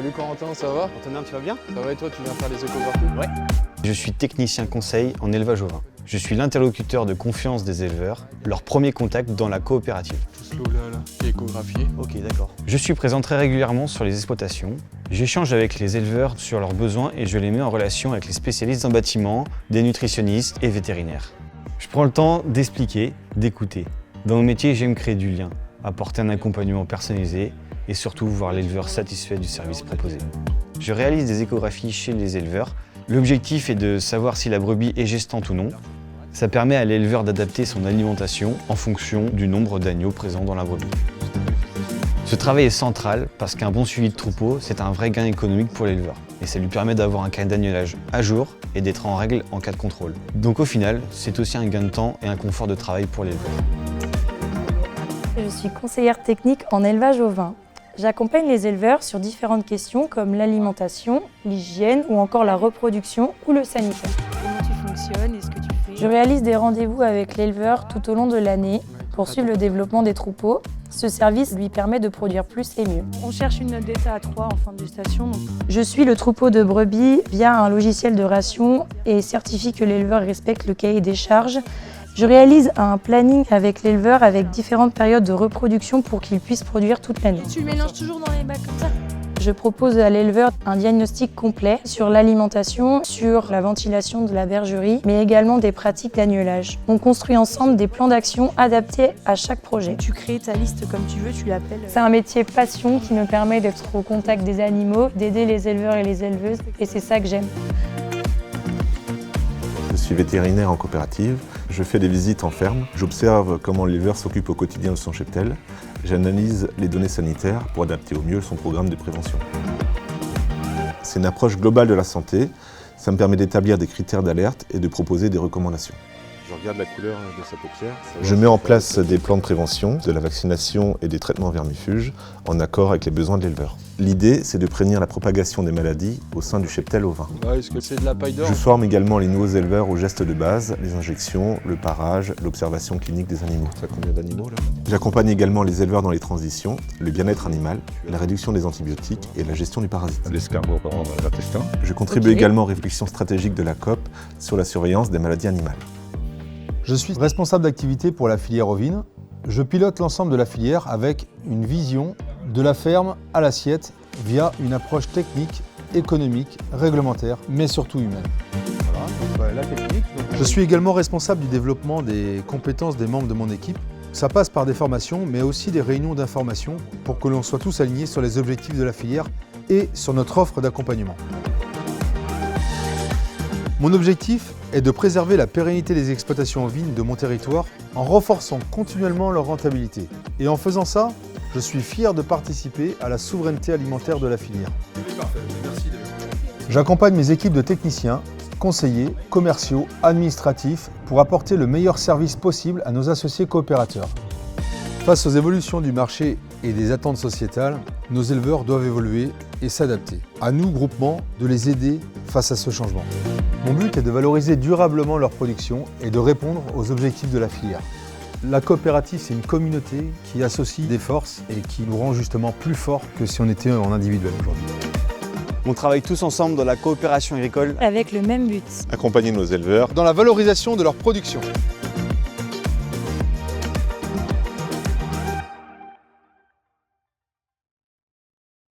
Salut Corentin, ça va? Antonin, tu vas bien? Ça va et toi, tu viens faire les échographies? Ouais. Je suis technicien conseil en élevage ovin. Je suis l'interlocuteur de confiance des éleveurs, leur premier contact dans la coopérative. Tout ce lot-là, qui est échographié. Ok, d'accord. Je suis présent très régulièrement sur les exploitations. J'échange avec les éleveurs sur leurs besoins et je les mets en relation avec les spécialistes en bâtiment, des nutritionnistes et vétérinaires. Je prends le temps d'expliquer, d'écouter. Dans mon métier, j'aime créer du lien, apporter un accompagnement personnalisé et surtout voir l'éleveur satisfait du service proposé. Je réalise des échographies chez les éleveurs. L'objectif est de savoir si la brebis est gestante ou non. Ça permet à l'éleveur d'adapter son alimentation en fonction du nombre d'agneaux présents dans la brebis. Ce travail est central parce qu'un bon suivi de troupeau, c'est un vrai gain économique pour l'éleveur. Et ça lui permet d'avoir un carnet d'agnelage à jour et d'être en règle en cas de contrôle. Donc au final, c'est aussi un gain de temps et un confort de travail pour l'éleveur. Je suis conseillère technique en élevage ovin. J'accompagne les éleveurs sur différentes questions comme l'alimentation, l'hygiène ou encore la reproduction ou le sanitaire. Comment tu fonctionnes et ce que tu fais? Je réalise des rendez-vous avec l'éleveur tout au long de l'année pour suivre le développement des troupeaux. Ce service lui permet de produire plus et mieux. On cherche une note d'état à 3 en fin de gestation. Je suis le troupeau de brebis via un logiciel de ration et certifie que l'éleveur respecte le cahier des charges. Je réalise un planning avec l'éleveur avec différentes périodes de reproduction pour qu'il puisse produire toute l'année. Tu le mélanges toujours dans les bacs comme ça? Je propose à l'éleveur un diagnostic complet sur l'alimentation, sur la ventilation de la bergerie, mais également des pratiques d'agnelage. On construit ensemble des plans d'action adaptés à chaque projet. Tu crées ta liste comme tu veux, tu l'appelles. C'est un métier passion qui me permet d'être au contact des animaux, d'aider les éleveurs et les éleveuses, et c'est ça que j'aime. Je suis vétérinaire en coopérative, je fais des visites en ferme, j'observe comment l'éleveur s'occupe au quotidien de son cheptel, j'analyse les données sanitaires pour adapter au mieux son programme de prévention. C'est une approche globale de la santé, ça me permet d'établir des critères d'alerte et de proposer des recommandations. Je regarde la couleur de sa paupière. Je mets en place des plans de prévention, de la vaccination et des traitements vermifuges en accord avec les besoins de l'éleveur. L'idée, c'est de prévenir la propagation des maladies au sein du cheptel ovin. Est-ce que c'est de la paille d'or? Je forme également les nouveaux éleveurs aux gestes de base, les injections, le parage, l'observation clinique des animaux. Ça a combien d'animaux là? J'accompagne également les éleveurs dans les transitions, le bien-être animal, la réduction des antibiotiques et la gestion du parasite. L'escargot par l'intestin. Je contribue également aux réflexions stratégiques de la COP sur la surveillance des maladies animales. Je suis responsable d'activité pour la filière ovine. Je pilote l'ensemble de la filière avec une vision de la ferme à l'assiette via une approche technique, économique, réglementaire, mais surtout humaine. Voilà, la technique. Je suis également responsable du développement des compétences des membres de mon équipe. Ça passe par des formations, mais aussi des réunions d'information pour que l'on soit tous alignés sur les objectifs de la filière et sur notre offre d'accompagnement. Mon objectif est de préserver la pérennité des exploitations ovines de mon territoire en renforçant continuellement leur rentabilité. Et en faisant ça, je suis fier de participer à la souveraineté alimentaire de la filière. J'accompagne mes équipes de techniciens, conseillers, commerciaux, administratifs pour apporter le meilleur service possible à nos associés coopérateurs. Face aux évolutions du marché et des attentes sociétales, nos éleveurs doivent évoluer et s'adapter. À nous, groupement, de les aider face à ce changement. Mon but est de valoriser durablement leur production et de répondre aux objectifs de la filière. La coopérative, c'est une communauté qui associe des forces et qui nous rend justement plus forts que si on était en individuel aujourd'hui. On travaille tous ensemble dans la coopération agricole Avec le même but. Accompagner nos éleveurs Dans la valorisation de leur production.